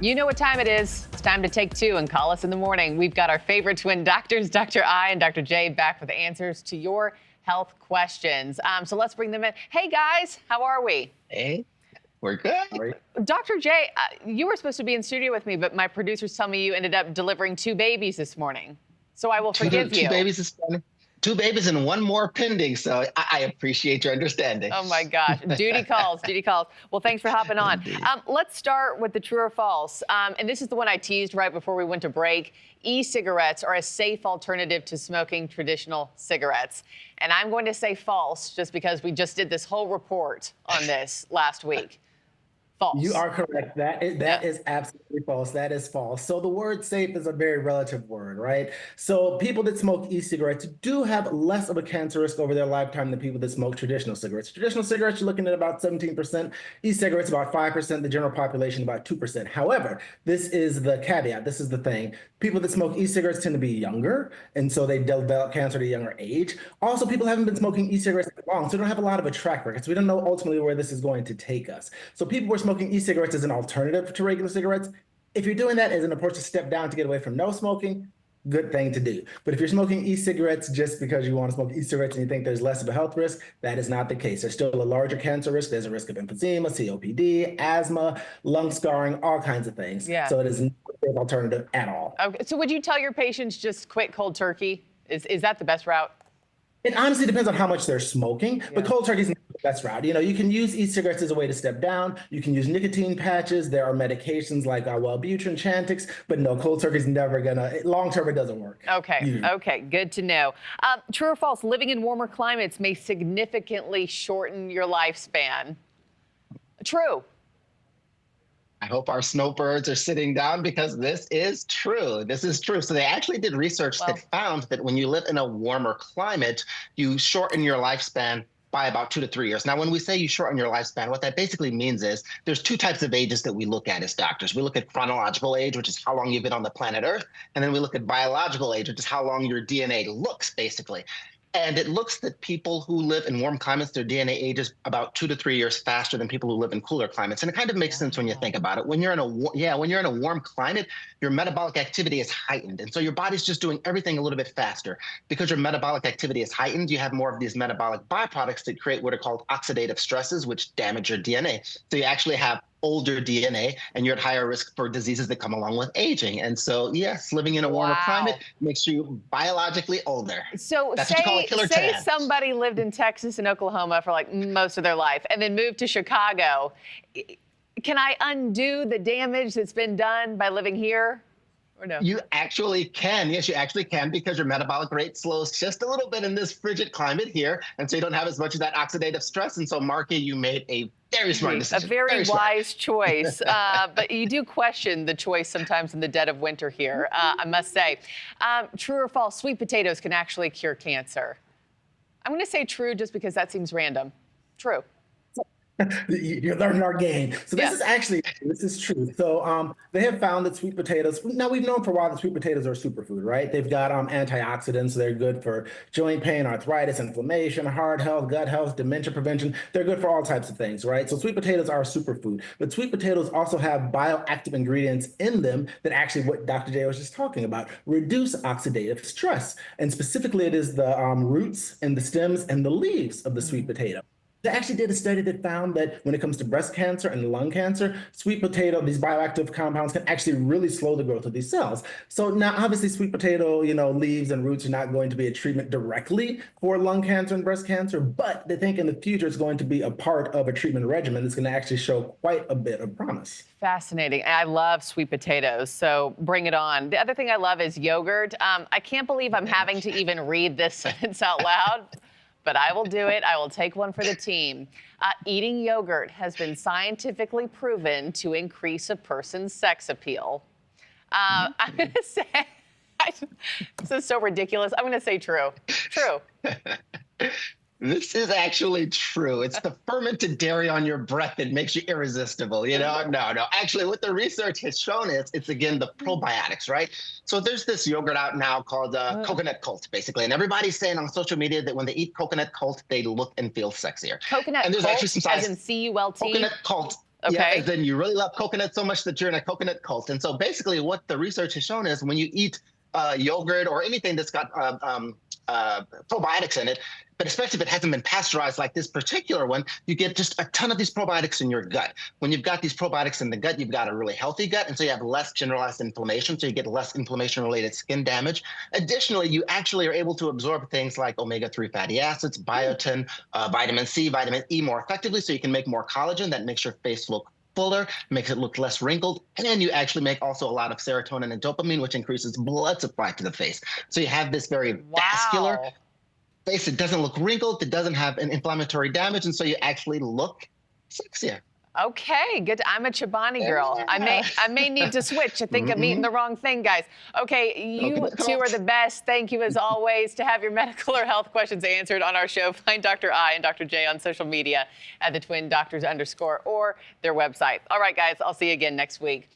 You know what time it is. It's time to take two and call us in the morning. We've got our favorite twin doctors, Dr. I and Dr. J, back with answers to your health questions. So let's bring them in. Hey, guys, how are we? Hey, we're good. Dr. J, you were supposed to be in studio with me, but my producers tell me you ended up delivering two babies this morning. So I will forgive you. Two babies this morning. Two babies and one more pending, so I appreciate your understanding. Oh my gosh, duty calls, duty calls. Well, thanks for hopping on. Let's start with the true or false. And this is the one I teased right before we went to break. E-cigarettes are a safe alternative to smoking traditional cigarettes. And I'm going to say false just because we just did this whole report on this last week. False. You are correct. That is absolutely false. That is false. So the word safe is a very relative word, right? So people that smoke e-cigarettes do have less of a cancer risk over their lifetime than people that smoke traditional cigarettes. Traditional cigarettes, you're looking at about 17%. E-cigarettes, about 5%. The general population, about 2%. However, this is the caveat. This is the thing. People that smoke e-cigarettes tend to be younger, and so they develop cancer at a younger age. Also, people haven't been smoking e-cigarettes that long, so they don't have a lot of a track record. So we don't know ultimately where this is going to take us. So people were smoking e-cigarettes as an alternative to regular cigarettes. If you're doing that as an approach to step down to get away from no smoking, good thing to do. But if you're smoking e-cigarettes just because you want to smoke e-cigarettes and you think there's less of a health risk, that is not the case. There's still a larger cancer risk. There's a risk of emphysema, COPD, asthma, lung scarring, all kinds of things. Yeah. So it is not an alternative at all. Okay. So would you tell your patients just quit cold turkey? Is that the best route? It honestly depends on how much they're smoking, but cold turkey is not the best route. You know, you can use e-cigarettes as a way to step down. You can use nicotine patches. There are medications like Wellbutrin, Chantix, but no, cold turkey is never gonna, long term, it doesn't work. Okay, usually. okay, good to know. True or false, living in warmer climates may significantly shorten your lifespan? True. I hope our snowbirds are sitting down because this is true. This is true. So they actually did research that found that when you live in a warmer climate, you shorten your lifespan by about 2 to 3 years. Now, when we say you shorten your lifespan, what that basically means is there's two types of ages that we look at as doctors. We look at chronological age, which is how long you've been on the planet Earth. And then we look at biological age, which is how long your DNA looks, basically. And it looks that people who live in warm climates, their DNA ages about 2 to 3 years faster than people who live in cooler climates. And it kind of makes sense when you think about it. When you're in a warm climate, your metabolic activity is heightened. And so your body's just doing everything a little bit faster. Because your metabolic activity is heightened, you have more of these metabolic byproducts that create what are called oxidative stresses, which damage your DNA. So you actually have older DNA, and you're at higher risk for diseases that come along with aging. And so, yes, living in a warmer climate makes you biologically older. So That's what you call a killer say tan. somebody lived in Texas and Oklahoma for like most of their life and then moved to Chicago. Can I undo the damage that's been done by living here? Or no? You actually can. Yes, you actually can, because your metabolic rate slows just a little bit in this frigid climate here. And so you don't have as much of that oxidative stress. And so, Marky, you made a very smart decision. A very wise choice. But you do question the choice sometimes in the dead of winter here, I must say. True or false, sweet potatoes can actually cure cancer? I'm going to say true just because that seems random. True. You're learning our game. So this is true. So they have found that sweet potatoes, now we've known for a while that sweet potatoes are a superfood, right? They've got antioxidants. So they're good for joint pain, arthritis, inflammation, heart health, gut health, dementia prevention. They're good for all types of things, right? So sweet potatoes are a superfood. But sweet potatoes also have bioactive ingredients in them that actually, what Dr. J was just talking about, reduce oxidative stress. And specifically, it is the roots and the stems and the leaves of the sweet potato. They actually did a study that found that when it comes to breast cancer and lung cancer, sweet potato, these bioactive compounds can actually really slow the growth of these cells. So now, obviously, sweet potato, leaves and roots are not going to be a treatment directly for lung cancer and breast cancer, but they think in the future it's going to be a part of a treatment regimen that's going to actually show quite a bit of promise. Fascinating. I love sweet potatoes, so bring it on. The other thing I love is yogurt. I can't believe I'm having to even read this sentence out loud. But I will do it. I will take one for the team. Eating yogurt has been scientifically proven to increase a person's sex appeal. I'm going to say, this is so ridiculous. I'm going to say true. True. This is actually true. It's the fermented dairy on your breath that makes you irresistible. No. Actually, what the research has shown is it's again the probiotics, right? So there's this yogurt out now called Coconut Cult, basically, and everybody's saying on social media that when they eat Coconut Cult, they look and feel sexier. Coconut and there's Cult, actually some as in C-U-L-T? Coconut Cult. Okay. Yeah, and then you really love coconut so much that you're in a coconut cult. And so basically what the research has shown is when you eat yogurt or anything that's got probiotics in it, but especially if it hasn't been pasteurized like this particular one, you get just a ton of these probiotics in your gut. When you've got these probiotics in the gut, you've got a really healthy gut, and so you have less generalized inflammation, so you get less inflammation-related skin damage. Additionally, you actually are able to absorb things like omega-3 fatty acids, biotin, vitamin C, vitamin E more effectively, so you can make more collagen that makes your face look fuller, makes it look less wrinkled, and you actually make also a lot of serotonin and dopamine, which increases blood supply to the face. So you have this very vascular face. It doesn't look wrinkled, it doesn't have an inflammatory damage, and so you actually look sexier. Okay, good. I'm a Chobani girl. Yeah. I may need to switch. I think I'm eating the wrong thing, guys. Okay, you two are the best. Thank you as always. To have your medical or health questions answered on our show, find Dr. I and Dr. J on social media at @the Twin Doctors_ or their website. All right, guys, I'll see you again next week.